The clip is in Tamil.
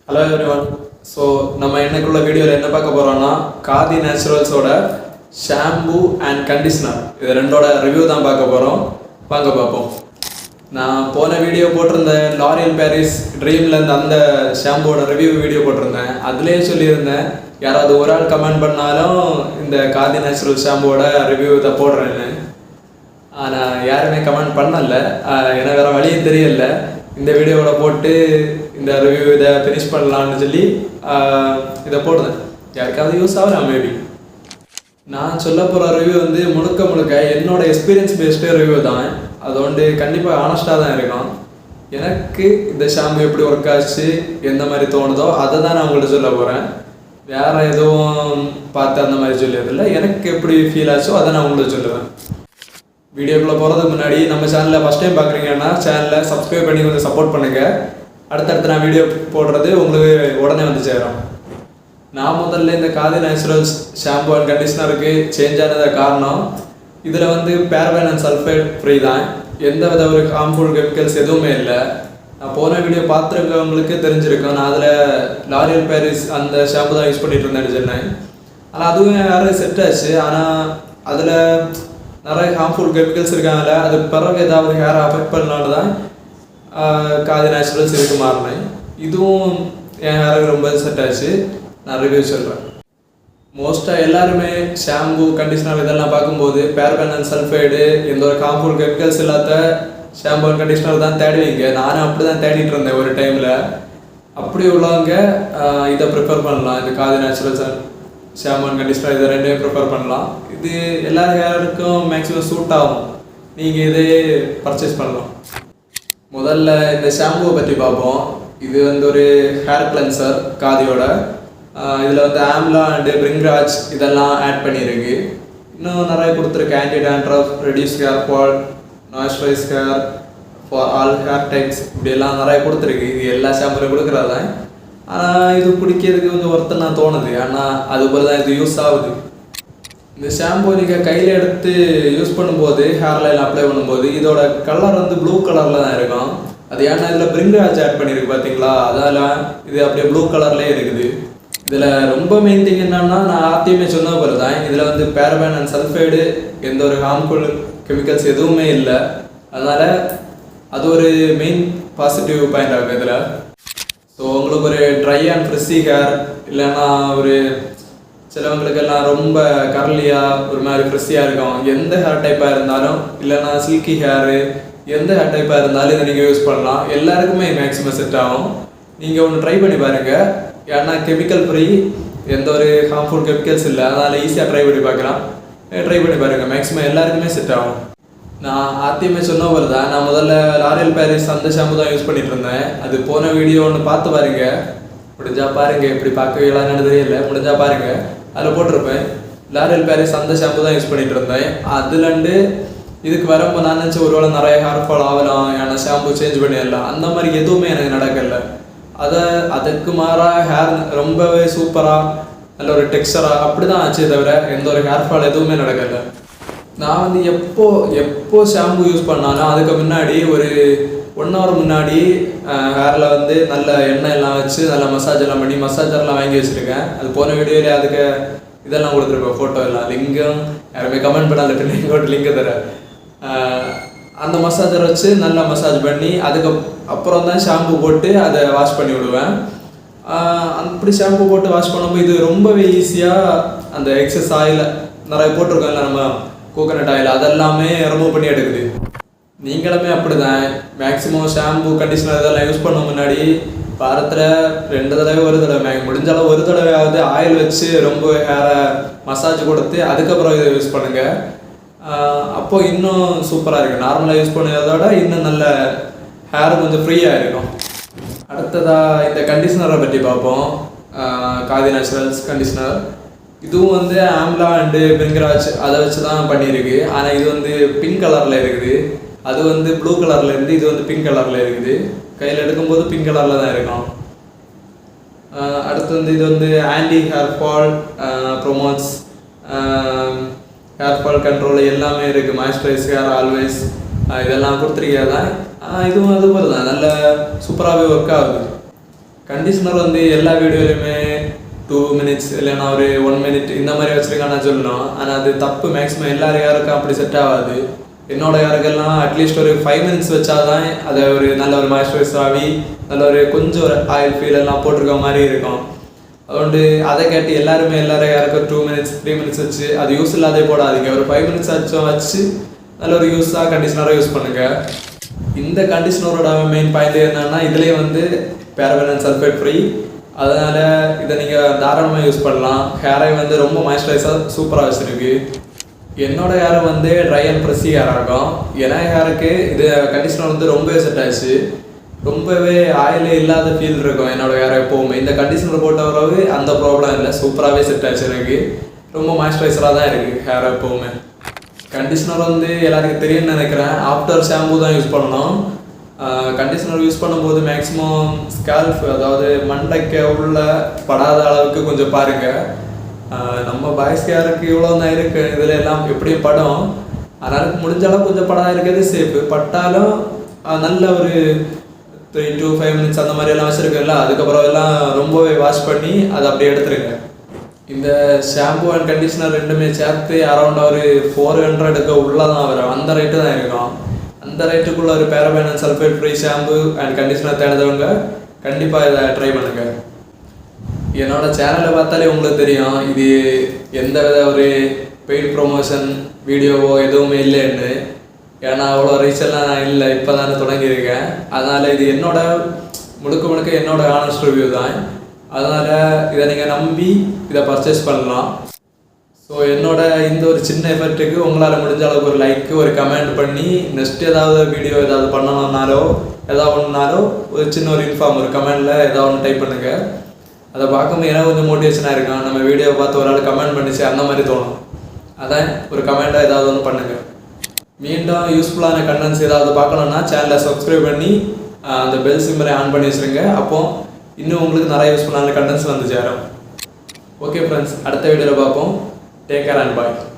Hello everyone. ஸோ நம்ம இன்னைக்குள்ள வீடியோவில் என்ன பார்க்க போகிறோம்னா காதி நேச்சுரல்ஸோட ஷாம்பு அண்ட் கண்டிஷ்னர் இது ரெண்டோட ரிவ்யூ தான் பார்க்க போகிறோம். வாங்க பார்ப்போம். நான் போன வீடியோ போட்டிருந்தேன், லாரியல் பாரிஸ் ட்ரீம்லேருந்து அந்த ஷாம்புவோட ரிவ்யூ வீடியோ போட்டிருந்தேன். அதுலேயே சொல்லியிருந்தேன் யாராவது ஒரு ஆள் கமெண்ட் பண்ணாலும் இந்த காதி நேச்சுரல் ஷாம்புவோட ரிவ்யூ இதை போடுறேன்னு. ஆனால் யாருமே கமெண்ட் பண்ணல, எனக்கு வேறு வழியும் தெரியல. இந்த வீடியோவோட போட்டு இந்த ரிவ்யூ இதை ஃபினிஷ் பண்ணலான்னு சொல்லி இதை போடுறேன். யாருக்காவது யூஸ் ஆகலாம் மேபி. நான் சொல்ல போகிற ரிவ்யூ வந்து முழுக்க என்னோட எக்ஸ்பீரியன்ஸ் பேஸ்டு ரிவ்யூ தான். அது வந்து கண்டிப்பாக ஆனஸ்டாக தான் இருக்கும். எனக்கு இந்த ஷாம்பு எப்படி ஒர்க் ஆச்சு, எந்த மாதிரி தோணுதோ அதை தான் நான் உங்கள்கிட்ட சொல்ல போகிறேன். வேறு எதுவும் பார்த்து அந்த மாதிரி சொல்லியதில்லை. எனக்கு எப்படி ஃபீல் ஆச்சோ அதை நான் உங்களுக்கு சொல்லுவேன். வீடியோக்குள்ளே போகிறதுக்கு முன்னாடி நம்ம சேனலில் ஃபஸ்ட் டைம் பார்க்குறீங்கன்னா சேனலை சப்ஸ்கிரைப் பண்ணி கொஞ்சம் சப்போர்ட் பண்ணுங்கள். அடுத்தடுத்து நான் வீடியோ போடுறது உங்களுக்கு உடனே வந்து சேரும். நான் முதல்ல இந்த காதி நேச்சுரல்ஸ் ஷாம்பு அண்ட் கண்டிஷ்னருக்கு சேஞ்ச் ஆனது காரணம் இதில் வந்து பேரபன் அண்ட் சல்ஃபேட் ஃப்ரீ தான். எந்த வித ஒரு ஹார்ம்ஃபுல் கெமிக்கல்ஸ் எதுவுமே இல்லை. நான் போன வீடியோ பார்த்துருக்கவங்களுக்கு தெரிஞ்சிருக்கேன். நான் அதில் லாரியல் பாரிஸ் அந்த ஷாம்பு தான் யூஸ் பண்ணிட்டு இருந்தேன்னு சொன்னேன். ஆனால் அதுவும் யாரும் செட் ஆச்சு. ஆனால் அதில் நிறைய ஹார்ம்ஃபுல் கெமிக்கல்ஸ் இருக்காங்கல்ல, அது பிறகு ஏதாவது ஹேர் அஃபெக்ட் பண்ணனால தான் காதி நேச்சுரல்ஸ் இதுக்கு மாறினேன். இதுவும் என் ஹேருக்கு ரொம்ப செட் ஆச்சு. நான் ரிவ்யூ சொல்கிறேன். மோஸ்ட்டாக எல்லாருமே ஷாம்பு கண்டிஷ்னர் இதெல்லாம் பார்க்கும்போது பேரபன் அண்ட் சல்ஃபைடு எந்த ஒரு ஹார்ம்ஃபுல் கெமிக்கல்ஸ் இல்லாத ஷாம்பு அண்ட் கண்டிஷ்னர் தான் தேடுவீங்க. நானும் அப்படி தான் தேடிட்டு இருந்தேன் ஒரு டைமில். அப்படி உள்ளவங்க இதை ப்ரிஃபர் பண்ணலாம். இந்த Khadi Naturals shampoo and conditioner இதை ரெண்டுமே ப்ரிஃபர் பண்ணலாம். இது எல்லா ஹேருக்கும் மேக்ஸிமம் சூட் ஆகும். நீங்கள் இதே பர்ச்சேஸ் பண்ணலாம். முதல்ல இந்த ஷாம்புவை பற்றி பார்ப்போம். இது வந்து ஒரு ஹேர் கிளென்சர் காதியோட. இதில் வந்து ஆம்லா அண்டு பிரிங்ராஜ் இதெல்லாம் ஆட் பண்ணியிருக்கு. இன்னும் நிறைய கொடுத்துருக்கு. Anti dandruff, reduce hair fall, moisturise hair for all hair types, இப்படியெல்லாம் நிறைய கொடுத்துருக்கு. இது எல்லா ஷாம்புலையும் கொடுக்குறது தான். ஆனால் இது குடிக்கிறதுக்கு கொஞ்சம் ஒருத்தர் நான் தோணுது. ஆனால் அதுபோல் தான் இது யூஸ் ஆகுது. இந்த ஷாம்பு நீங்கள் கையில் எடுத்து யூஸ் பண்ணும்போது ஹேர்லைன் அப்ளை பண்ணும்போது இதோட கலர் வந்து ப்ளூ கலரில் தான் இருக்கும். அது ஏன்னா இதில் பிரிங்ராஜ் ஆட் பண்ணியிருக்கு பார்த்தீங்களா, அதால் இது அப்படியே ப்ளூ கலர்லேயே இருக்குது. இதில் ரொம்ப மெயின் திங் என்னன்னா, நான் ஆத்தியமே சொன்ன போல தான் இதில் வந்து பேரபன் அண்ட் சல்ஃபைடு எந்த ஒரு ஹார்ம்ஃபுல் கெமிக்கல்ஸ் எதுவுமே இல்லை. அதனால் அது ஒரு மெயின் பாசிட்டிவ் பாயிண்ட் ஆகும் இதில். ஸோ உங்களுக்கு ஒரு ட்ரை அண்ட் ஃப்ரெஷ்ஷி ஹேர், இல்லைன்னா ஒரு சிலவங்களுக்கெல்லாம் ரொம்ப கர்லியாக ஒரு மாதிரி ஃப்ரெஷ்ஷியாக இருக்கும். எந்த ஹேர் டைப்பாக இருந்தாலும், இல்லைன்னா சில்கி ஹேரு, எந்த ஹேர் டைப்பாக இருந்தாலும் இதை நீங்கள் யூஸ் பண்ணலாம். எல்லாருக்குமே மேக்ஸிமம் செட் ஆகும். நீங்கள் ஒன்று ட்ரை பண்ணி பாருங்கள். ஏன்னா கெமிக்கல் ஃப்ரீ, எந்த ஒரு ஹார்ம்ஃபுல் கெமிக்கல்ஸ் இல்லை. அதனால் ஈஸியாக ட்ரை பண்ணி பார்க்கலாம். ட்ரை பண்ணி பாருங்கள். மேக்ஸிமம் எல்லாருக்குமே செட் ஆகும். நான் ஆத்தியமே சொன்ன போல தான் நான் முதல்ல லாரியல் பாரிஸ் அந்த ஷாம்பு தான் யூஸ் பண்ணிட்டு இருந்தேன். அது போன வீடியோ ஒன்று பார்த்து பாருங்கள். முடிஞ்சா பாருங்கள். இப்படி பார்க்கலான்னு தெரியல, முடிஞ்சா பாருங்கள். அதில் போட்டிருப்பேன். லாரியல் பாரிஸ் அந்த ஷாம்பு தான் யூஸ் பண்ணிட்டு இருந்தேன். அதுலேருந்து இதுக்கு வரும்போது நான் நினச்சி ஒருவேளை நிறைய ஹேர் ஃபால் ஆகலாம், ஏன்னா ஷாம்பு சேஞ்ச் பண்ணிடலாம், அந்த மாதிரி எதுவுமே எனக்கு நடக்கலை. அதுக்கு மாறாக ஹேர் ரொம்பவே சூப்பராக நல்ல ஒரு டெக்ஸ்சராக அப்படி தான் ஆச்சே தவிர எந்த ஒரு ஹேர் ஃபால் எதுவுமே நடக்கலை. நான் வந்து எப்போ ஷாம்பு யூஸ் பண்ணாலும் அதுக்கு முன்னாடி ஒரு 1 hour முன்னாடி ஹேரில் வந்து நல்ல எண்ணெய் எல்லாம் வச்சு நல்லா மசாஜ் எல்லாம் பண்ணி மசாஜர்லாம் வாங்கி வச்சுருக்கேன். அது போன வீடியோவில் அதுக்கு இதெல்லாம் கொடுத்துருப்பேன், ஃபோட்டோ எல்லாம். லிங்கும் யாருமே கமெண்ட் பண்ணால் லிங்கோட லிங்க் தரேன். அந்த மசாஜர் வச்சு நல்லா மசாஜ் பண்ணி அதுக்கப்புறம் தான் ஷாம்பு போட்டு அதை வாஷ் பண்ணி விடுவேன். அப்படி ஷாம்பு போட்டு வாஷ் பண்ணும்போது இது ரொம்பவே ஈஸியாக அந்த எக்ஸஸ் ஆயில் நிறைய போட்டிருக்கோம்ல நம்ம கோகோனட் ஆயில், அதெல்லாமே ரிமூவ் பண்ணி எடுக்குது. நீங்களுமே அப்படி தான் மேக்ஸிமம் ஷாம்பு கண்டிஷ்னர் இதெல்லாம் யூஸ் பண்ண முன்னாடி வாரத்தில் 2 தடவை 1 தடவை முடிஞ்சாலும் 1 தடவையாவது ஆயில் வச்சு ரொம்ப ஹேரை மசாஜ் கொடுத்து அதுக்கப்புறம் இதை யூஸ் பண்ணுங்கள். அப்போது இன்னும் சூப்பராக இருக்கும். நார்மலாக யூஸ் பண்ணதோட இன்னும் நல்ல ஹேர் கொஞ்சம் ஃப்ரீயாக இருக்கும். அடுத்ததாக இந்த கண்டிஷ்னரை பற்றி பார்ப்போம். காதி நேச்சுரல்ஸ் கண்டிஷ்னர் இதுவும் வந்து ஆம்லா அண்டு பிரிங்ராஜ் அதை வச்சு தான் பண்ணியிருக்கு. ஆனால் இது வந்து பிங்க் கலரில் இருக்குது. அது வந்து ப்ளூ கலரில் இருந்து இது வந்து பிங்க் கலரில் இருக்குது. கையில் எடுக்கும்போது பிங்க் கலரில் தான் இருக்கும். அடுத்து வந்து இது வந்து anti hair fall promotes, hair fall control எல்லாமே இருக்குது. மாய்ஸ்சரைஸ் ஹேர் ஆல்வேஸ் இதெல்லாம் கொடுத்துருக்கா தான். இதுவும் அது போல தான் நல்ல சூப்பராகவே ஒர்க் ஆகுது. கண்டிஷனர் வந்து எல்லா வீடியோலையுமே 2 மினிட்ஸ் இல்லைன்னா ஒரு 1 மினிட் இந்த மாதிரி வச்சுருக்கான்னு நான் சொல்லணும். ஆனால் அது தப்பு. மேக்ஸிமம் எல்லாரும் யாருக்கும் அப்படி செட் ஆகாது. என்னோட யாருக்கெல்லாம் அட்லீஸ்ட் ஒரு 5 மினிட்ஸ் வச்சாதான் அதை ஒரு நல்ல ஒரு மாய்ஸ்சரைஸ் ஆகி நல்ல ஒரு கொஞ்சம் ஒரு ஆயில் ஃபீல் எல்லாம் போட்டிருக்க மாதிரி இருக்கும். அதுകൊണ്ട് அதை கேட்டு எல்லாரும் யாருக்கும் 2 மினிட்ஸ் 3 மினிட்ஸ் வச்சு அது யூஸ் இல்லாதே போடாதீங்க. ஒரு 5 மினிட்ஸ் வச்சு நல்ல ஒரு யூஸாக கண்டிஷனராக யூஸ் பண்ணுங்கள். இந்த கண்டிஷனரோட மெயின் பாயிண்ட் என்னன்னா இதுலேயே வந்து பேரபன் அண்ட் சல்ஃபேட் ஃப்ரீ. அதனால் இதை நீங்கள் தாராளமாக யூஸ் பண்ணலாம். ஹேரை வந்து ரொம்ப மாய்ஸ்சரைஸாக சூப்பராக வச்சுருக்கு. என்னோட ஹேர் வந்து ட்ரை அண்ட் ப்ரெஸ்ஸி ஹேர் ஆகும். ஏன்னா ஹேருக்கு இது கண்டிஷனர் வந்து ரொம்பவே செட் ஆச்சு. ரொம்பவே ஆயிலே இல்லாத ஃபீல் இருக்கும் என்னோட ஹேர் எப்போவுமே. இந்த கண்டிஷனர் போட்ட பிறகு அந்த ப்ராப்ளம் இல்லை, சூப்பராகவே செட் ஆச்சு. எனக்கு ரொம்ப மாய்ஸ்சரைஸராக தான் இருக்குது ஹேர் எப்போவுமே. கண்டிஷனர் வந்து எல்லாருக்கும் தெரியும்னு நினைக்கிறேன். ஆஃப்டர் ஷாம்பு தான் யூஸ் பண்ணணும். கண்டிஷனர் யூஸ் பண்ணும்போது மேக்ஸிமம் ஸ்கால்ஃப் அதாவது மண்டைக்கு உள்ள படாத அளவுக்கு கொஞ்சம் பாருங்கள். நம்ம பாய்ஸ் ஹேருக்கு இவ்வளோ தான் இருக்குது, இதில் எல்லாம் எப்படியும் படம். அதனால் முடிஞ்ச அளவு கொஞ்சம் படாத இருக்கிறது சேஃபு. பட்டாலும் நல்ல ஒரு 3 to 5 மினிட்ஸ் அந்த மாதிரி எல்லாம் வச்சுருக்கேன்ல, அதுக்கப்புறம் எல்லாம் ரொம்பவே வாஷ் பண்ணி அதை அப்படியே எடுத்துருங்க. இந்த ஷாம்பு அண்ட் கண்டிஷனர் ரெண்டுமே சேர்த்து அரௌண்ட் ஒரு 400க்கு உள்ளே தான் வரும். அந்த ரேட்டு தான் இருக்கும். அந்த ரேட்டுக்குள்ள ஒரு paraben and sulphate free shampoo and conditioner தேடுறவங்க கண்டிப்பாக இதை ட்ரை பண்ணுங்கள். என்னோட சேனலை பார்த்தாலே உங்களுக்கு தெரியும் இது எந்த வித ஒரு பெய்ட் ப்ரொமோஷன் வீடியோவோ எதுவுமே இல்லைன்னு. ஏன்னா அவ்வளோ ரீச்செல்லாம் நான் இல்லை, இப்போ தானே தொடங்கியிருக்கேன். அதனால் இது என்னோட முழுக்க என்னோட ஆனஸ்ட் ரிவ்யூ தான். அதனால் இதை நீங்கள் நம்பி இதை பர்ச்சேஸ் பண்ணலாம். ஸோ என்னோட இந்த ஒரு சின்ன எஃபர்ட்டுக்கு உங்களால் முடிஞ்ச அளவுக்கு ஒரு லைக்கு ஒரு கமெண்ட் பண்ணி நெக்ஸ்ட் ஏதாவது வீடியோ ஏதாவது பண்ணணும்னாலோ ஏதாவது ஒன்றுனாலோ ஒரு சின்ன ஒரு இன்ஃபார்ம் ஒரு கமெண்டில் ஏதாவது ஒன்று டைப் பண்ணுங்கள். அதை பார்க்கும்போது எனக்கு கொஞ்சம் மோட்டிவேஷனாக இருக்கும். நம்ம வீடியோவை பார்த்து ஒரு ஆள் கமெண்ட் பண்ணிச்சு அந்த மாதிரி தோணும். அதான் ஒரு கமெண்ட்டாக ஏதாவது ஒன்று பண்ணுங்கள். மீண்டும் யூஸ்ஃபுல்லான கண்டென்ட்ஸ் ஏதாவது பார்க்கணுன்னா சேனலை சப்ஸ்கிரைப் பண்ணி அந்த பெல் சிம்பரை ஆன் பண்ணி வச்சுருங்க. அப்போது இன்னும் உங்களுக்கு நிறைய யூஸ்ஃபுல்லான கண்டென்ட்ஸ் வந்து சேரும். ஓகே ஃப்ரெண்ட்ஸ், அடுத்த வீடியோவில் பார்ப்போம். Take care and bye.